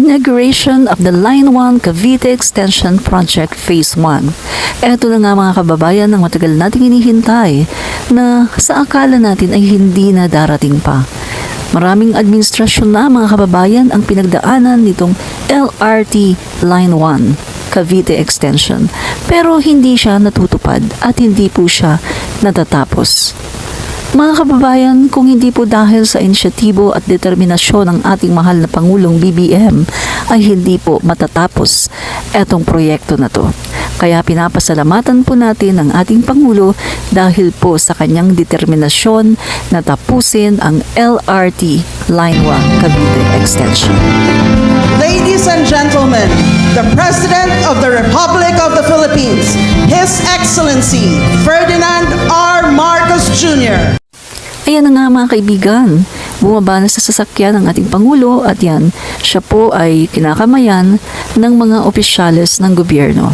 inauguration of the Line 1 Cavite Extension Project Phase 1. Eto na nga mga kababayan ang matagal nating hinihintay na sa akala natin ay hindi na darating pa. Maraming administrasyon na mga kababayan ang pinagdaanan nitong LRT Line 1 Cavite Extension, pero hindi siya natutupad at hindi po siya natatapos. Mga kababayan, kung hindi po dahil sa inisyatibo at determinasyon ng ating mahal na Pangulong BBM ay hindi po matatapos etong proyekto na to. Kaya pinapasalamatan po natin ang ating Pangulo dahil po sa kanyang determinasyon na tapusin ang LRT Line 1 Cavite Extension. Ladies and gentlemen, the President of the Republic of the Philippines, His Excellency Ferdinand R. Marcos Jr. Ayan na nga mga kaibigan, bumaba na sa sasakyan ng ating Pangulo at yan, siya po ay kinakamayan ng mga opisyales ng gobyerno.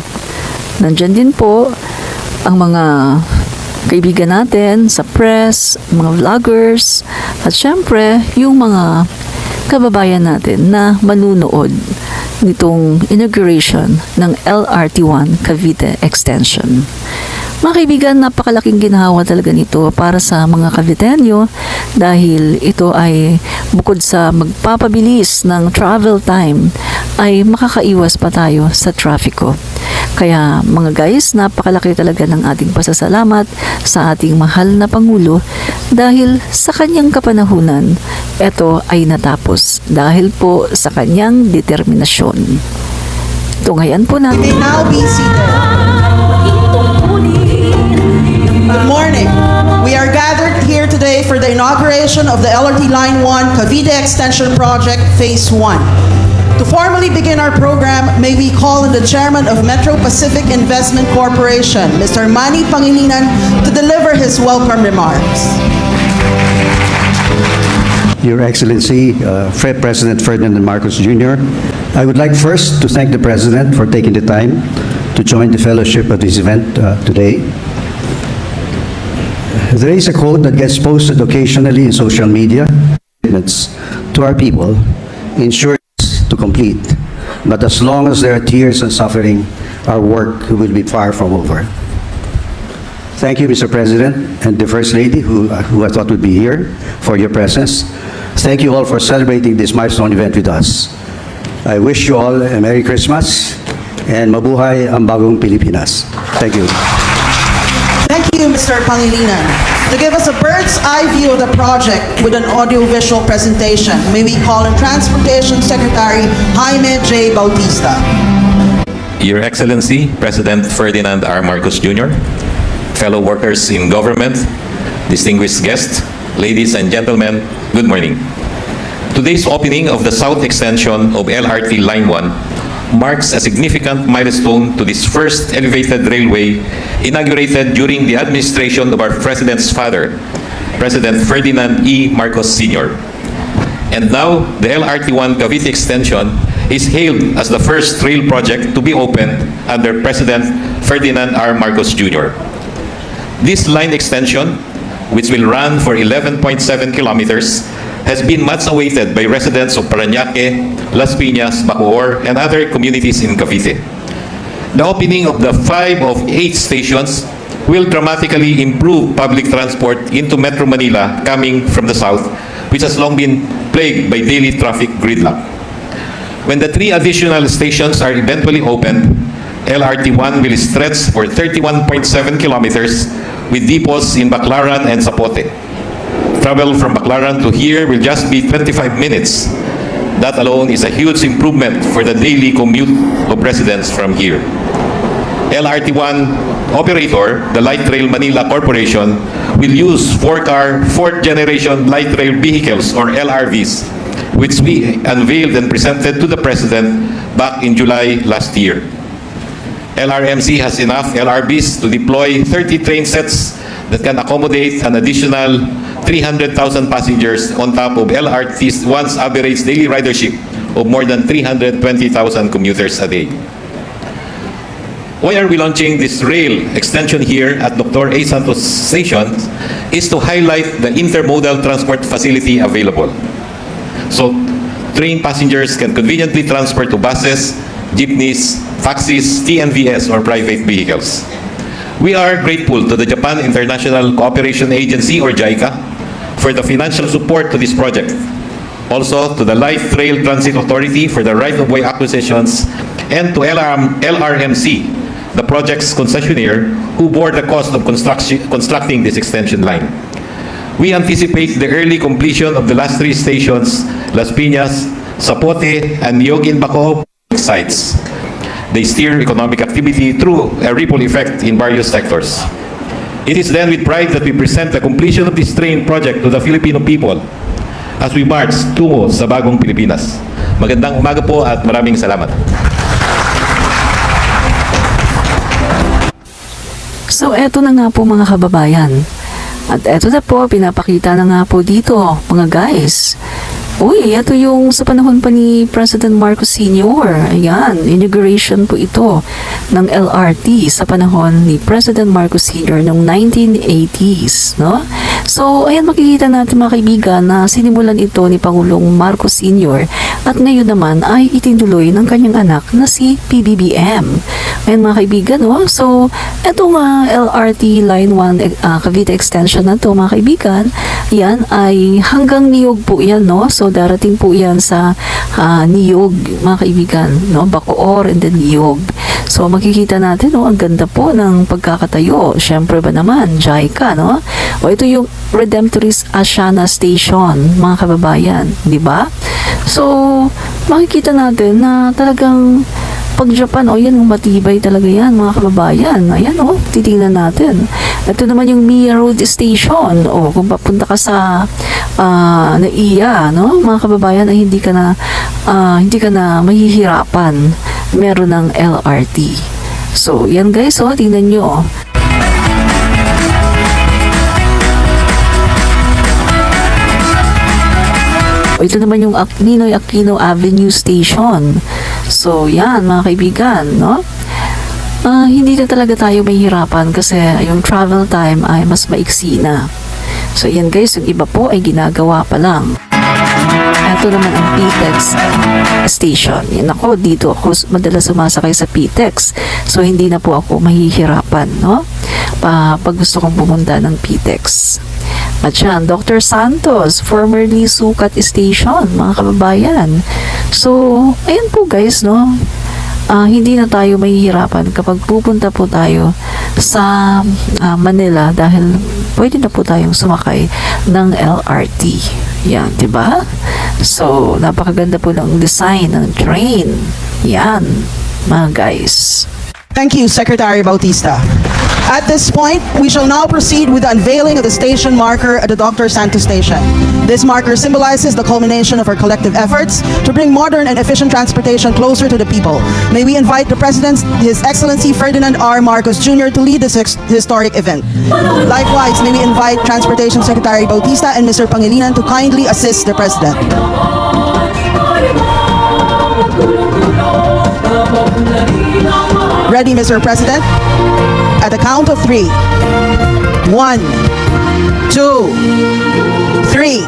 Nandyan din po ang mga kaibigan natin sa press, mga vloggers, at syempre yung mga kababayan natin na manunood nitong inauguration ng LRT1 Cavite Extension. Mga kaibigan, napakalaking ginhawa talaga nito para sa mga Caviteño dahil ito ay bukod sa magpapabilis ng travel time ay makakaiwas pa tayo sa trafiko. Kaya mga guys, napakalaki talaga ng ating pasasalamat sa ating mahal na Pangulo dahil sa kanyang kapanahunan, ito ay natapos dahil po sa kanyang determinasyon. Tungayan po natin. May now be seated. Good morning. We are gathered here today for the inauguration of the LRT Line 1 Cavite Extension Project Phase 1. To formally begin our program, may we call on the Chairman of Metro Pacific Investment Corporation, Mr. Manny Pangilinan, to deliver his welcome remarks. Your Excellency, President Ferdinand Marcos Jr., I would like first to thank the President for taking the time to join the fellowship at this event today. There is a quote that gets posted occasionally in social media, commitments to our people, ensure to complete, but as long as there are tears and suffering, our work will be far from over. Thank you, Mr. President, and the First Lady, who I thought would be here, for your presence. Thank you all for celebrating this milestone event with us. I wish you all a Merry Christmas and mabuhay ang bagong Pilipinas. Thank you. Thank you, Mr. Pangilinan. To give us a bird's eye view of the project with an audiovisual presentation, may we call on Transportation Secretary Jaime J. Bautista. Your Excellency, President Ferdinand R. Marcos Jr., fellow workers in government, distinguished guests, ladies and gentlemen, good morning. Today's opening of the South Extension of LRT Line 1 marks a significant milestone to this first elevated railway inaugurated during the administration of our President's father, President Ferdinand E. Marcos Sr. And now, the LRT1 Cavite Extension is hailed as the first rail project to be opened under President Ferdinand R. Marcos Jr. This line extension, which will run for 11.7 kilometers, has been much awaited by residents of Parañaque, Las Piñas, Bacoor, and other communities in Cavite. The opening of the 5 of 8 stations will dramatically improve public transport into Metro Manila coming from the south, which has long been plagued by daily traffic gridlock. When the 3 additional stations are eventually opened, LRT1 will stretch for 31.7 kilometers with depots in Baclaran and Zapote. Travel from Baclaran to here will just be 25 minutes. That alone is a huge improvement for the daily commute of residents from here. LRT1 operator, the Light Rail Manila Corporation, will use 4-car, 4th-generation light rail vehicles, or LRVs, which we unveiled and presented to the President back in July last year. LRMC has enough LRVs to deploy 30 train sets that can accommodate an additional 300,000 passengers on top of LRT's once average daily ridership of more than 320,000 commuters a day. Why are we launching this rail extension here at Dr. A. Santos Station is to highlight the intermodal transport facility available. So train passengers can conveniently transfer to buses, jeepneys, taxis, TNVS, or private vehicles. We are grateful to the Japan International Cooperation Agency, or JICA, for the financial support to this project. Also to the Light Rail Transit Authority for the right-of-way acquisitions, and to LRMC, the project's concessionaire, who bore the cost of constructing this extension line. We anticipate the early completion of the last 3 stations, Las Piñas, Zapote, and Niyog in Bacoa sites. They steer economic activity through a ripple effect in various sectors. It is then with pride that we present the completion of this train project to the Filipino people as we march tungo sa bagong Pilipinas. Magandang umaga po at maraming salamat. So eto na nga po mga kababayan. At eto na po, pinapakita na nga po dito mga guys. Uy, ito yung sa panahon pa ni President Marcos Sr. Ayan, inauguration po ito ng LRT sa panahon ni President Marcos Sr. noong 1980s, no? So, ayan, makikita natin mga kaibigan na sinimulan ito ni Pangulong Marcos Sr. at ngayon naman ay itinuloy ng kanyang anak na si Pbbm. Ayan mga kaibigan, no? So, itong LRT Line 1 Cavite Extension na ito mga kaibigan, yan ay hanggang Niyog po yan, no? So, darating po yan sa Niyog, mga kaibigan, no? Bacoor and then Niyog. So, makikita natin, no? Ang ganda po ng pagkakatayo. Siyempre ba naman, JICA, no? O, ito yung Redemptorist Asiana Station, mga kababayan, di ba? So, makikita natin na talagang pag Japan, yan, matibay talaga yan, mga kababayan. Ayan, titingnan natin. Ito naman yung Mia Road Station. Kung papunta ka sa Naiya, no? Mga kababayan, ay hindi ka na mahihirapan. Meron ng LRT. So, yan guys, tingnan nyo. Ito naman yung Ninoy Aquino Avenue Station. So, yan mga kaibigan, no? Hindi na talaga tayo mahihirapan kasi yung travel time ay mas maiksi na. So, yan guys, yung iba po ay ginagawa pa lang. Ito naman ang PTEX station. Yan ako, dito ako madalas sumasakay sa PTEX. So, hindi na po ako mahihirapan, no? Pag gusto kong pumunta ng PTEX. At yan, Dr. Santos, formerly Sukat Station, mga kababayan. So, ayan po guys, no? Hindi na tayo mahihirapan kapag pupunta po tayo sa Manila dahil pwede na po tayong sumakay ng LRT. Yan, di ba? So, napakaganda po ng design ng train. Yan, mga guys. Thank you, Secretary Bautista. At this point, we shall now proceed with the unveiling of the station marker at the Dr. Santos Station. This marker symbolizes the culmination of our collective efforts to bring modern and efficient transportation closer to the people. May we invite the President, His Excellency Ferdinand R. Marcos Jr. to lead this historic event. Likewise, may we invite Transportation Secretary Bautista and Mr. Pangilinan to kindly assist the President. Ready, Mr. President? At the count of 3. 1, 2, 3.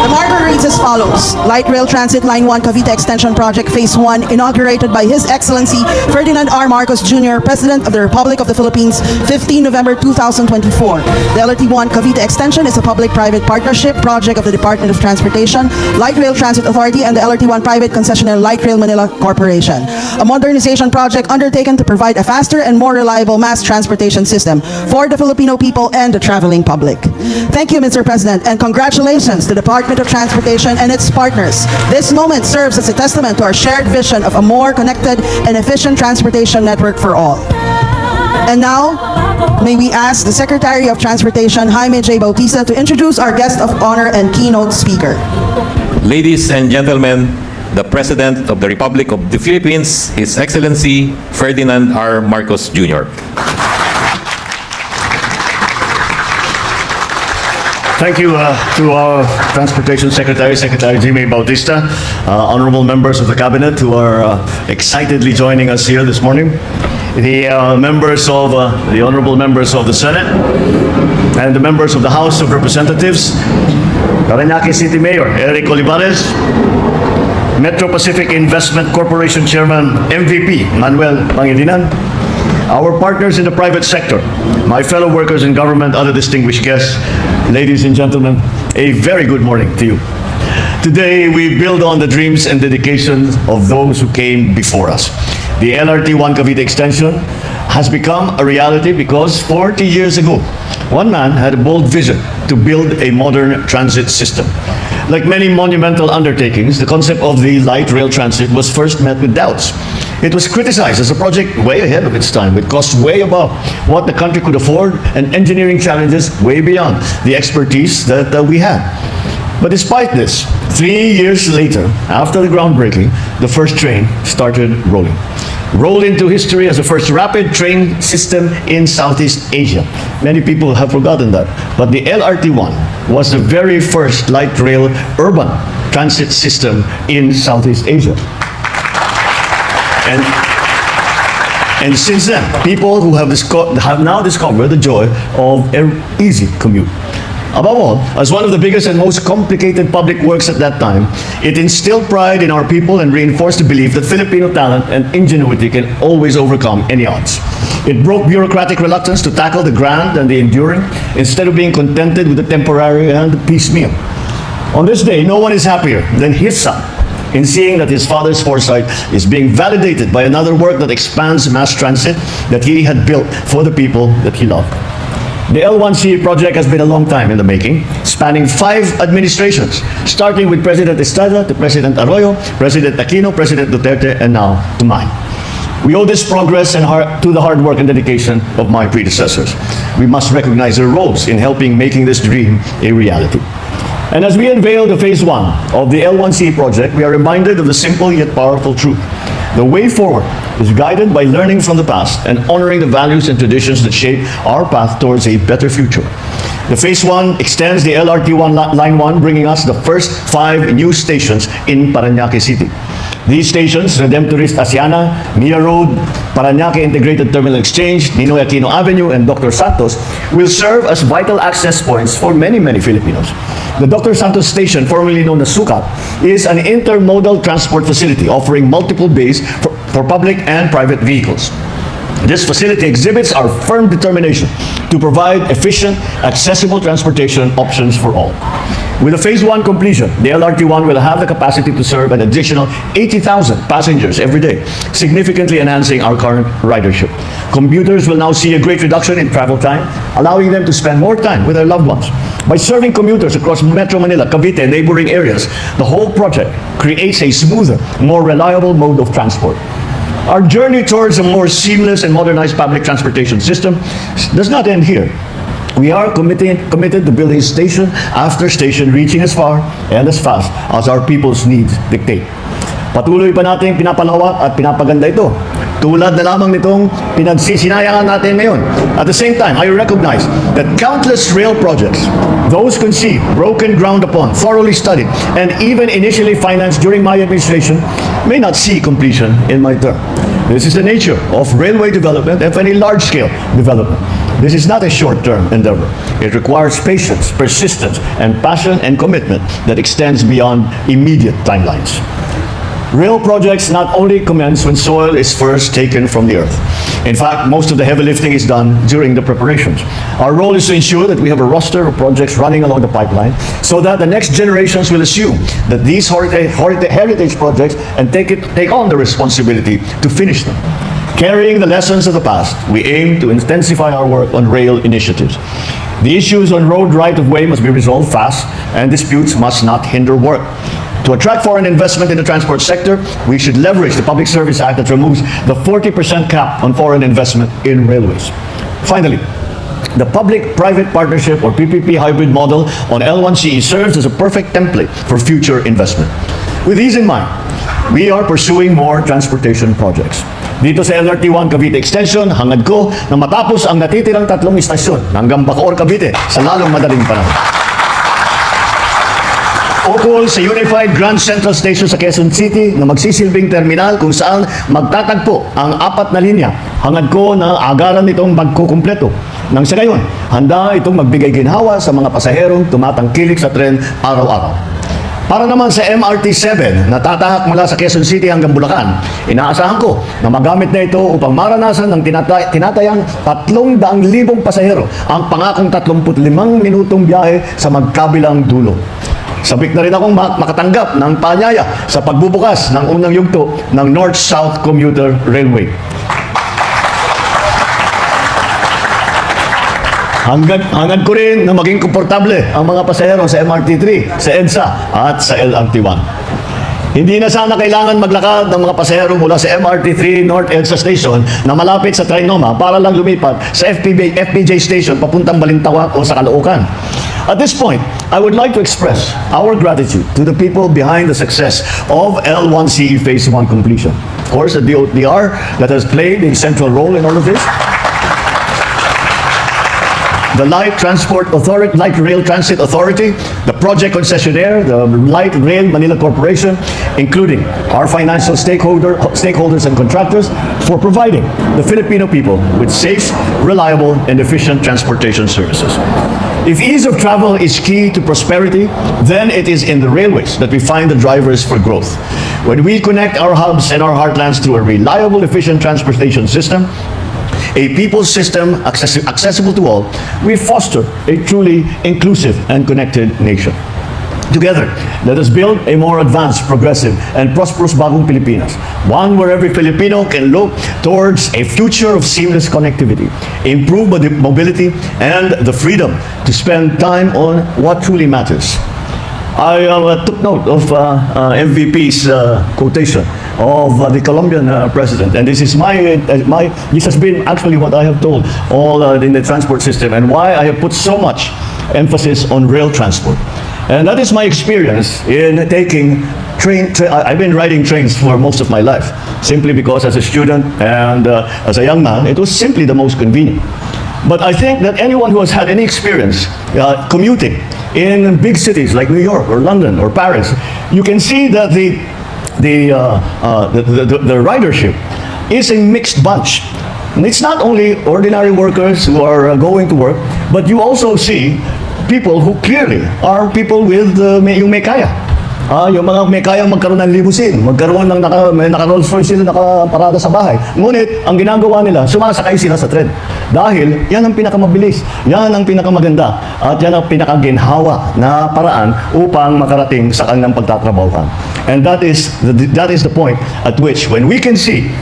The marker reads as follows. Light Rail Transit Line 1 Cavite Extension Project Phase 1, inaugurated by His Excellency Ferdinand R. Marcos Jr., President of the Republic of the Philippines, 15 November 2024. The LRT-1 Cavite Extension is a public-private partnership project of the Department of Transportation, Light Rail Transit Authority, and the LRT-1 private concessionaire Light Rail Manila Corporation. A modernization project undertaken to provide a faster and more reliable mass transportation system for the Filipino people and the traveling public. Thank you, Mr. President, and congratulations to the Department of Transportation and its partners. This moment serves as a testament to our shared vision of a more connected and efficient transportation network for all. And now, may we ask the Secretary of Transportation, Jaime J. Bautista, to introduce our guest of honor and keynote speaker. Ladies and gentlemen, the President of the Republic of the Philippines, His Excellency Ferdinand R. Marcos Jr. Thank you to our Transportation Secretary, Secretary Jaime Bautista, honorable members of the Cabinet who are excitedly joining us here this morning, the honorable members of the Senate, and the members of the House of Representatives, Parañaque City Mayor Eric Olivares, Metro Pacific Investment Corporation Chairman MVP Manuel Pangilinan, our partners in the private sector, my fellow workers in government, other distinguished guests, ladies and gentlemen, a very good morning to you. Today, we build on the dreams and dedication of those who came before us. The LRT-1 Cavite extension has become a reality because 40 years ago, one man had a bold vision to build a modern transit system. Like many monumental undertakings, the concept of the light rail transit was first met with doubts. It was criticized as a project way ahead of its time, with costs way above what the country could afford and engineering challenges way beyond the expertise that we had. But despite this, 3 years later, after the groundbreaking, the first train started rolling. Rolled into history as the first rapid train system in Southeast Asia. Many people have forgotten that. But the LRT-1 was the very first light rail urban transit system in Southeast Asia. And since then, people who have now discovered the joy of an easy commute. Above all, as one of the biggest and most complicated public works at that time, it instilled pride in our people and reinforced the belief that Filipino talent and ingenuity can always overcome any odds. It broke bureaucratic reluctance to tackle the grand and the enduring, instead of being contented with the temporary and the piecemeal. On this day, no one is happier than his son in seeing that his father's foresight is being validated by another work that expands mass transit that he had built for the people that he loved. The L1C project has been a long time in the making, spanning 5 administrations, starting with President Estrada to President Arroyo, President Aquino, President Duterte, and now to mine. We owe this progress to the hard work and dedication of my predecessors. We must recognize their roles in helping making this dream a reality. And as we unveil the phase 1 of the L1C project, we are reminded of the simple yet powerful truth. The way forward is guided by learning from the past and honoring the values and traditions that shape our path towards a better future. The phase 1 extends the LRT-1 Line 1, bringing us the first 5 new stations in Parañaque City. These stations, Redemptorist Asiana, Mia Road, Parañaque Integrated Terminal Exchange, Ninoy Aquino Avenue, and Dr. Santos, will serve as vital access points for many, many Filipinos. The Dr. Santos Station, formerly known as Sukat, is an intermodal transport facility offering multiple bays for public and private vehicles. This facility exhibits our firm determination to provide efficient, accessible transportation options for all. With the phase 1 completion, the LRT-1 will have the capacity to serve an additional 80,000 passengers every day, significantly enhancing our current ridership. Commuters will now see a great reduction in travel time, allowing them to spend more time with their loved ones. By serving commuters across Metro Manila, Cavite, and neighboring areas, the whole project creates a smoother, more reliable mode of transport. Our journey towards a more seamless and modernized public transportation system does not end here. We are committed to building station after station, reaching as far and as fast as our people's needs dictate. Patuloy pa natin pinapalawak at pinapaganda ito, tulad na lamang nitong pinagsisinayangan natin ngayon. At the same time, I recognize that countless rail projects, those conceived, broken ground upon, thoroughly studied, and even initially financed during my administration, may not see completion in my term. This is the nature of railway development and any large-scale development. This is not a short-term endeavor. It requires patience, persistence, and passion and commitment that extends beyond immediate timelines. Rail projects not only commence when soil is first taken from the earth. In fact, most of the heavy lifting is done during the preparations. Our role is to ensure that we have a roster of projects running along the pipeline so that the next generations will assume that these heritage projects and take on the responsibility to finish them. Carrying the lessons of the past, we aim to intensify our work on rail initiatives. The issues on road right-of-way must be resolved fast, and disputes must not hinder work. To attract foreign investment in the transport sector, we should leverage the Public Service Act that removes the 40% cap on foreign investment in railways. Finally, the public-private partnership or PPP hybrid model on L1CE serves as a perfect template for future investment. With these in mind, we are pursuing more transportation projects. Dito sa LRT-1 Cavite Extension, hangad ko na matapos ang natitirang 3 istasyon hanggang Bacoor, Cavite sa lalong madaling panahon. ukol sa Unified Grand Central Station sa Quezon City na magsisilbing terminal kung saan magtatagpo ang 4 na linya. Hangad ko na agaran itong magkukumpleto. Nang sa gayon, handa itong magbigay ginhawa sa mga pasaherong tumatangkilik sa tren araw-araw. Para naman sa MRT-7 na tatahak mula sa Quezon City hanggang Bulacan, inaasahan ko na magamit na ito upang maranasan ng tinatayang 300,000 pasahero ang pangakong 35 minutong biyahe sa magkabilang dulo. Sabik na rin akong makatanggap ng paanyaya sa pagbubukas ng unang yugto ng North-South Commuter Railway. Hangad ko rin na maging komportable ang mga pasahero sa MRT-3, sa EDSA at sa LRT-1. Hindi na sana kailangan maglakad ng mga pasahero mula sa MRT-3 North EDSA Station na malapit sa Trinoma para lang lumipat sa FPJ Station papuntang Balintawak o sa Caloocan. At this point, I would like to express our gratitude to the people behind the success of L1CE Phase 1 completion. Of course, the DOTR that has played a central role in all of this. The Light Rail Transit Authority, the project concessionaire, the Light Rail Manila Corporation, including our financial stakeholders and contractors, for providing the Filipino people with safe, reliable, and efficient transportation services. If ease of travel is key to prosperity, then it is in the railways that we find the drivers for growth. When we connect our hubs and our heartlands through a reliable, efficient transportation system, a people's system accessible to all, we foster a truly inclusive and connected nation. Together, let us build a more advanced, progressive, and prosperous bagong Pilipinas. One where every Filipino can look towards a future of seamless connectivity, improved mobility, and the freedom to spend time on what truly matters. I took note of MVP's quotation of the Colombian president, and this has been actually what I have told all in the transport system, and why I have put so much emphasis on rail transport. And that is my experience in taking I've been riding trains for most of my life, simply because as a student and as a young man, it was simply the most convenient. But I think that anyone who has had any experience commuting in big cities like New York or London or Paris, you can see that the ridership is a mixed bunch. And it's not only ordinary workers who are going to work, but you also see people who clearly are people with yung may kaya. Yung mga may kayang magkaroon ng limusin, magkaroon ng naka-Rolls Royce sila nakaparada sa bahay. Ngunit, ang ginagawa nila, sumasakay sila sa tren. Dahil, yan ang pinakamabilis, yan ang pinakamaganda, at yan ang pinakaginhawa na paraan upang makarating sa kanilang pagtatrabahuhan. And that is the point at which, when we can see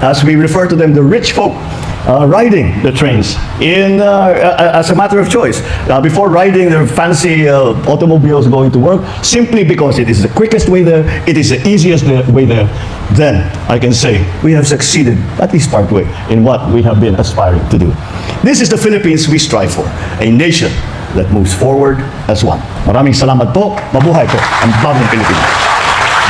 as we refer to them, the rich folk, riding the trains as a matter of choice before riding their fancy automobiles going to work, simply because it is the quickest way there, it is the easiest way there, then I can say we have succeeded at least partway in what we have been aspiring to do. This is the Philippines we strive for, a nation that moves forward as one. Maraming salamat po. Mabuhay po ang bagong Pilipinas.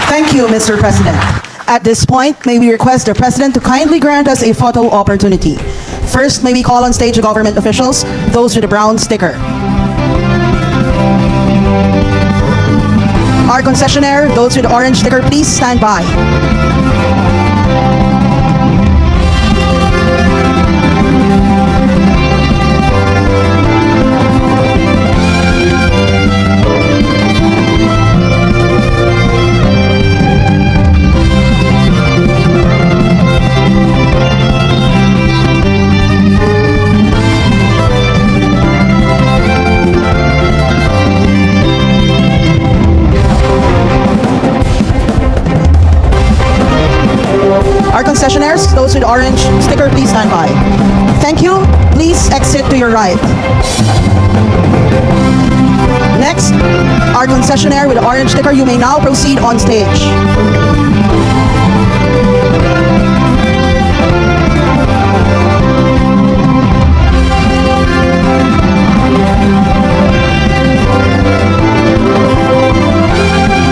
Thank you, Mr. President. At this point, may we request the President to kindly grant us a photo opportunity. First, may we call on stage the government officials, those with the brown sticker. Our concessionaire, those with the orange sticker, please stand by. Our concessionaires, those with orange sticker, please stand by. Thank you. Please exit to your right. Next, our concessionaire with the orange sticker, you may now proceed on stage.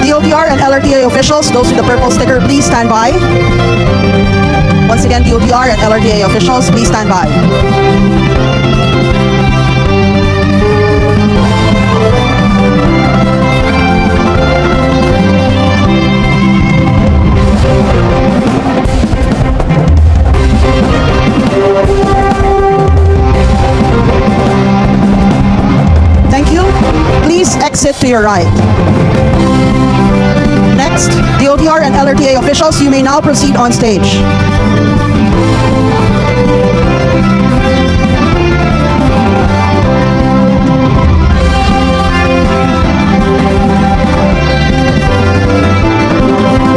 DOTR and LRTA officials, those with the purple sticker, please stand by. Once again, DOTR and LRTA officials, please stand by. your right. Next, the OTR and LRTA officials, you may now proceed on stage.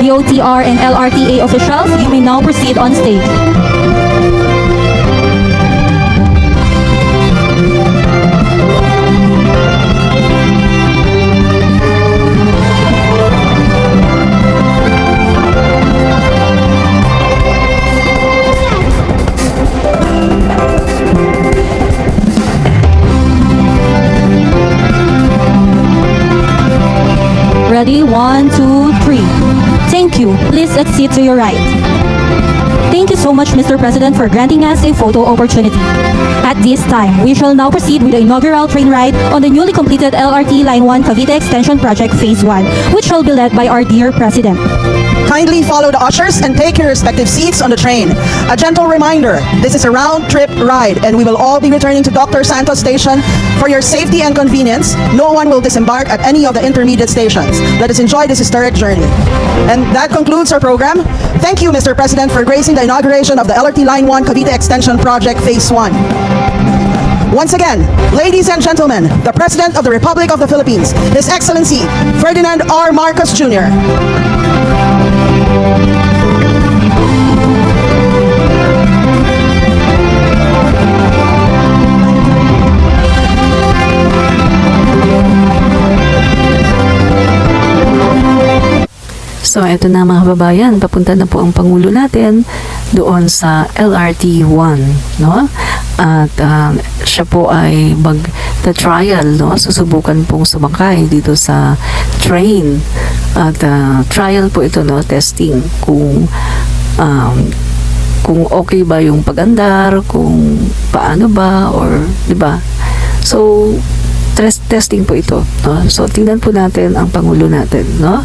The OTR and LRTA officials, you may now proceed on stage. Ready? 1, 2, 3. Thank you. Please accede to your right. Thank you so much, Mr. President, for granting us a photo opportunity. At this time, we shall now proceed with the inaugural train ride on the newly completed LRT Line 1 Cavite Extension Project Phase 1, which shall be led by our dear President. Kindly follow the ushers and take your respective seats on the train. A gentle reminder, this is a round-trip ride and we will all be returning to Dr. Santos Station. For your safety and convenience, no one will disembark at any of the intermediate stations. Let us enjoy this historic journey. And that concludes our program. Thank you, Mr. President, for gracing the inauguration of the LRT Line 1 Cavite Extension Project Phase 1. Once again, ladies and gentlemen, the President of the Republic of the Philippines, His Excellency Ferdinand R. Marcos Jr. So, eto na mga kababayan, papunta na po ang Pangulo natin doon sa LRT 1, no? At siya po ay mag-trial, no? Susubukan pong sumakay dito sa train. At trial po ito, no? Testing kung okay ba yung pag-andar, kung paano ba, or, di ba? So, testing po ito, no? So, tingnan po natin ang Pangulo natin, no?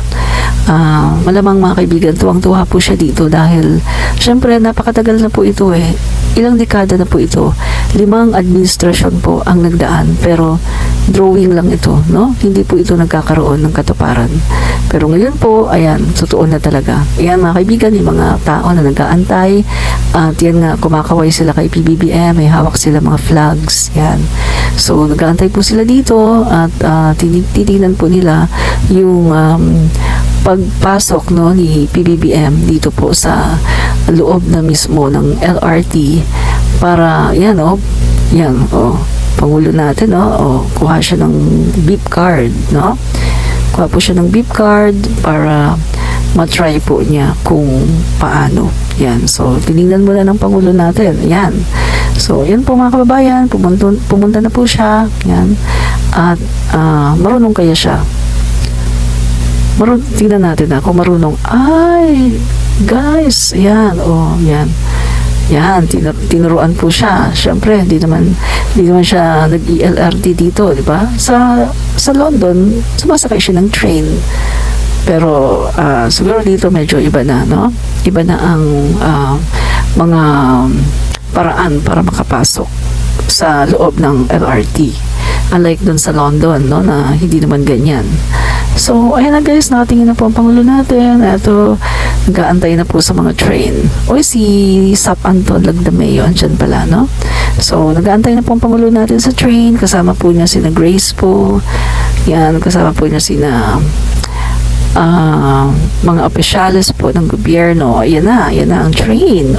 Malamang mga kaibigan, tuwang-tuwa po siya dito dahil syempre napakatagal na po ito ilang dekada na po ito, 5 administrasyon po ang nagdaan, pero drawing lang ito, no? Hindi po ito nagkakaroon ng katuparan, pero ngayon po, ayan, totoo na talaga. Ayan mga kaibigan, yung mga tao na nag-aantay at yan nga, kumakaway sila kay Pbbm, may hawak sila mga flags, yan. So nag-aantay po sila dito at titignan po nila yung pagpasok, no, ni Pbbm dito po sa loob na mismo ng LRT para yan, Pangulo natin, kuha siya ng beep card, no? Kuha po siya ng beep card para matry po niya kung paano. Yan. So, tinignan muna ng Pangulo natin. Yan. So, yan po mga kababayan, pumunta na po siya. Yan. At marunong kaya siya. Tingnan natin kung marunong. Ay, guys, yan, yan. Yan, tinuruan po siya. Siyempre, hindi naman siya nag-LRT dito, di ba? Sa London, sumasakay siya ng train. Pero, siguro dito medyo iba na, no? Iba na ang mga paraan para makapasok sa loob ng LRT. Unlike dun sa London, no, na hindi naman ganyan. So, ayan na guys, nakatingin na po ang Pangulo natin. Ito, nag-aantay na po sa mga train. Si Sap Anton Lagdameo, andyan pala, no? So, nag-aantay na po ang Pangulo natin sa train. Kasama po niya sina Grace po. Yan, kasama po niya sina mga opisyales po ng gobyerno. Ayan na ang train.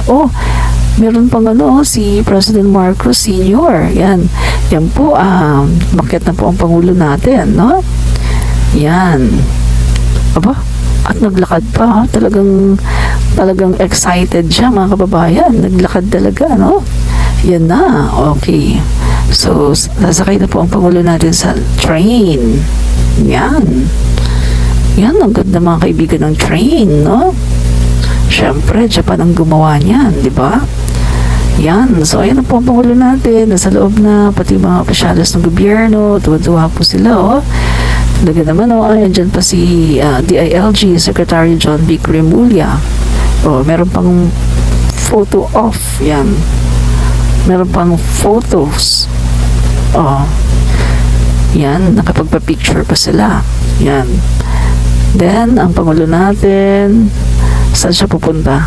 Meron pang si President Marcos Sr. Yan po, bakit na po ang Pangulo natin, no? Yan. At naglakad pa, talagang excited siya mga kababayan. Naglakad talaga, no? Yan na, okay. So, sasakay na po ang Pangulo natin sa train. Yan, ang ganda mga kaibigan ng train, no? Siyempre, Japan ang gumawa niyan, di ba? Yan, so ayan na po ang Pangulo natin, nasa loob na, pati mga opisyalis ng gobyerno, tuwa-tuwa po sila, Daga naman, andyan pa si DILG Secretary John B. Cremulya. Meron pang photo off, yan. Meron pang photos. Yan, nakapagpa-picture pa sila. Yan. Then, ang Pangulo natin, saan siya pupunta?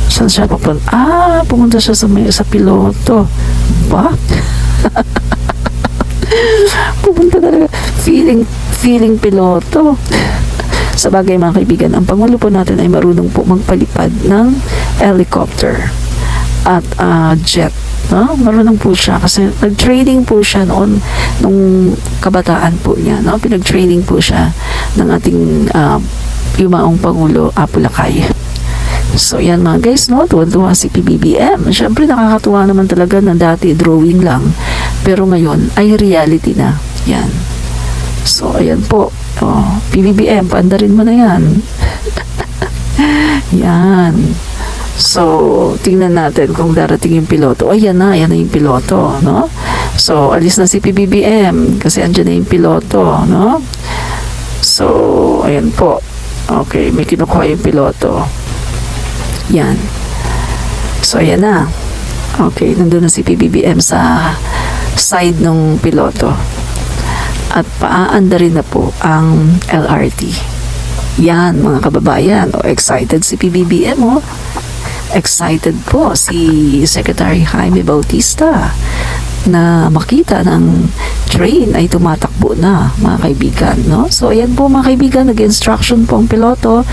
Saan siya pupunta? Pumunta siya sa piloto. Ba? Pupunta talaga. Feeling piloto. Sa bagay mga kaibigan, ang Pangulo po natin ay marunong po magpalipad ng helicopter at jet. No? Marunong po siya kasi nag-training po siya noon nung kabataan po niya. No? Pinag-training po siya ng ating yumaong Pangulo Apo Lakay. So yan mga guys, no? Tuwan-tuwa si Pbbm. Siyempre nakakatuwa naman talaga na dati drawing lang. Pero ngayon ay reality na. Yan. So ayan po. Pbbm, paandarin mo na yan. Yan. So, tingnan natin kung darating yung piloto. Ayan na yung piloto, no? So, alis na si Pbbm kasi andyan na yung piloto, no? So, ayan po. Okay, may kinukuha yung piloto. Yan. So, ayan na. Okay, nandun na si Pbbm sa side ng piloto. At paaandarin na po ang LRT. Yan, mga kababayan. Excited si Pbbm, Excited po si Secretary Jaime Bautista na makita ng train ay tumatakbo na, mga kaibigan, no? So, ayan po mga kaibigan, nag-instruction po ang piloto.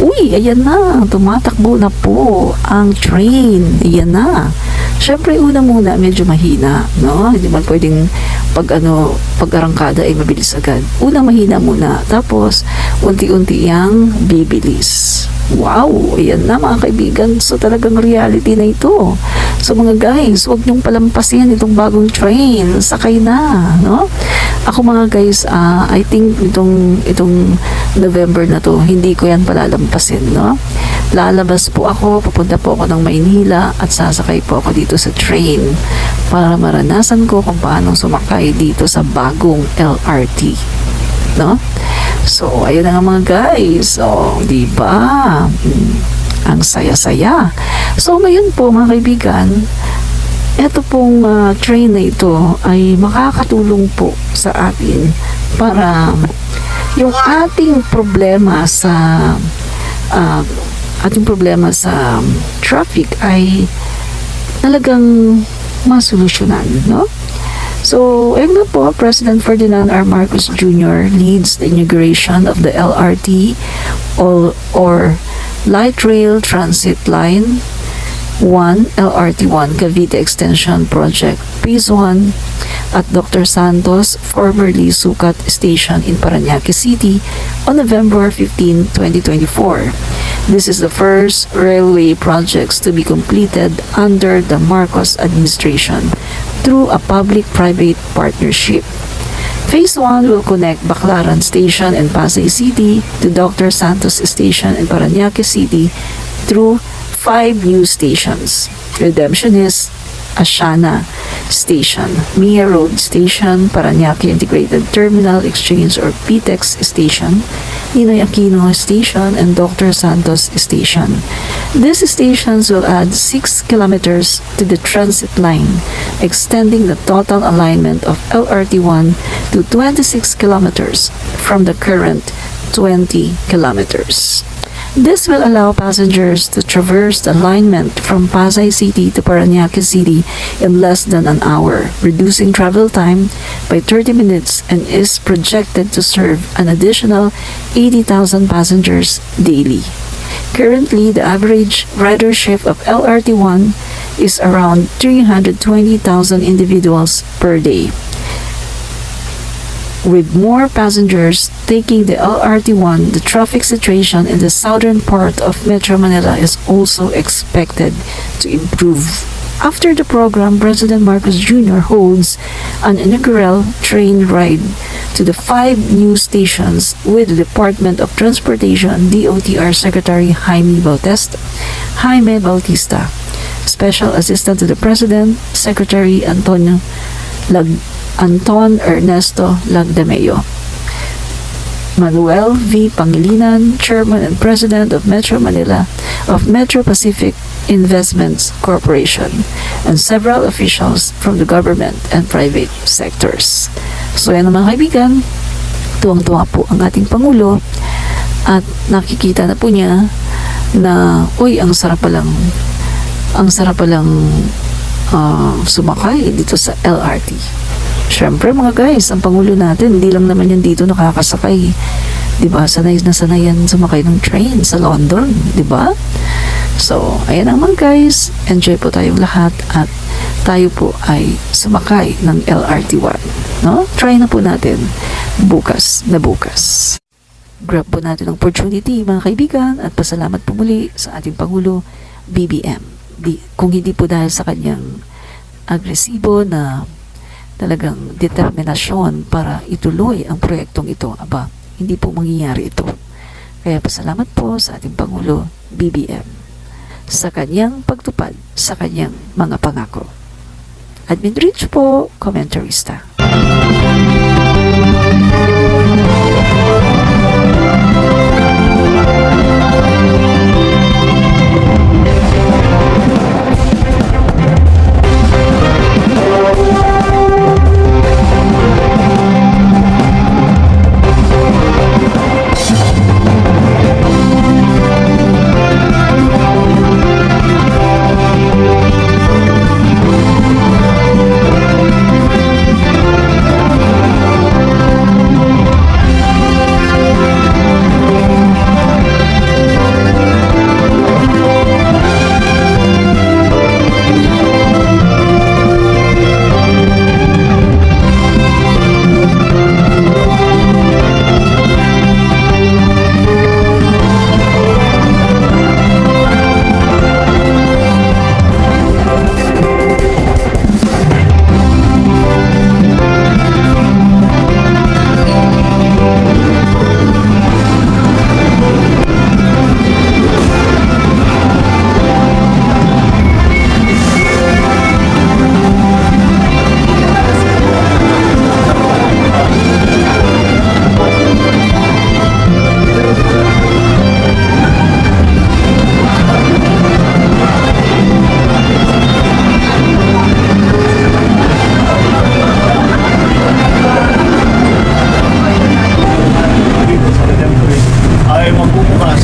Uy, ayan na, tumatakbo na po ang train. Ayan na. Siyempre, una muna, medyo mahina, no? Hindi man pwedeng pag-arangkada ay mabilis agad. Una, mahina muna. Tapos, unti-unti yang bibilis. Wow! Ayan na mga kaibigan. So talagang reality na ito. So mga guys, huwag niyong palampasin itong bagong train. Sakay na, no? Ako mga guys, I think itong November na to, hindi ko yan palalampasin, no? Lalabas po ako, pupunta po ako ng Maynila at sasakay po ako dito sa train para maranasan ko kung paano sumakay dito sa bagong LRT, no? So, ayun na nga mga guys. So, di ba? Ang saya-saya. So, ngayon po mga kaibigan, ito pong train na ito ay makakatulong po sa atin para yung ating problema sa traffic ay talagang masolusyonan, no? So, ayun na po, President Ferdinand R. Marcos Jr. leads the inauguration of the LRT or Light Rail Transit Line 1, LRT1 Cavite Extension Project Phase 1 at Dr. Santos, formerly Sukat Station in Parañaque City on November 15, 2024. This is the first railway projects to be completed under the Marcos administration through a public-private partnership. Phase 1 will connect Baclaran Station and Pasay City to Dr. Santos Station in Parañaque City through 5 new stations: Redemptionist, Asiana Station, Mia Road Station, Parañaque Integrated Terminal Exchange or PTEX Station, Ninoy Aquino Station, and Dr. Santos Station. These stations will add 6 kilometers to the transit line, extending the total alignment of LRT1 to 26 kilometers from the current 20 kilometers. This will allow passengers to traverse the alignment from Pasay City to Parañaque City in less than an hour, reducing travel time by 30 minutes and is projected to serve an additional 80,000 passengers daily. Currently, the average ridership of LRT1 is around 320,000 individuals per day. With more passengers taking the LRT1, the traffic situation in the southern part of Metro Manila is also expected to improve. After the program, President Marcos Jr. holds an inaugural train ride to the 5 new stations with the Department of Transportation DOTR Secretary Jaime Bautista, Special Assistant to the President, Secretary Anton Ernesto Lagdameo. Manuel V. Pangilinan, Chairman and President of Metro Manila of Metro Pacific Investments Corporation, and several officials from the government and private sectors. So yan mga kaibigan, tuwang-tuwa po ang ating Pangulo at nakikita na po niya na, uy, ang sarap palang sumakay dito sa LRT. Siyempre mga guys, ang Pangulo natin, hindi lang naman yan dito nakakasakay. Diba? Sanay na sanay yan sumakay ng train sa London. Diba? So, ayan naman guys. Enjoy po tayong lahat at tayo po ay sumakay ng LRT1. No? Try na po natin bukas na bukas. Grab po natin ang opportunity mga kaibigan at pasalamat po muli sa ating Pangulo, BBM. Kung hindi po dahil sa kanyang agresibo na talagang determinasyon para ituloy ang proyektong ito, hindi po mangyayari ito. Kaya pasalamat po sa ating Pangulo, BBM, sa kanyang pagtupad sa kanyang mga pangako. AdminRich po, komentarista.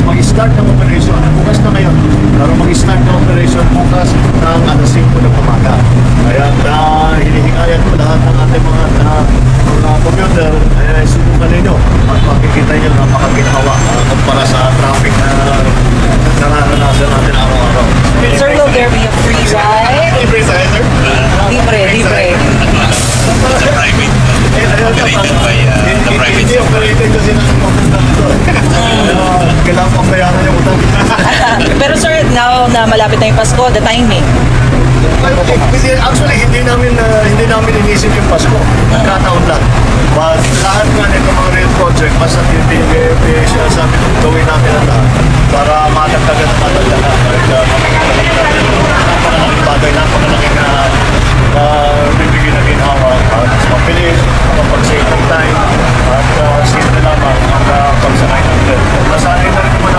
mag-start ng operation. Bukas na ngayon. Pero mag-start ng operation bukas ng alas 5 ng umaga. Kaya hinihikayat ko lahat ng ating mga commuter, subukan ninyo. At makikita nyo napakaginawa kumpara sa traffic na nararanasan natin araw-araw. Sir, will there be a free ride? Libre sa sir? Libre. Operated by the private Hindi operated kasi ng papunta dito. Kailangan pang bayaran yung utang. Pero sir, now na malapit na yung Pasko, the timing. Actually, hindi namin inisip yung Pasko. Nagkataon lang. But lahat nga nito mga rail project, basta siya sabi nung gawin namin ang lahat para matagdagan na matagdagan. Napakalaking bagay, napakalaking bibigyan na ginhawa at mabilis, mapag-save ng time at simple lamang ang pagsakay ng rail. Nasanay na rin naman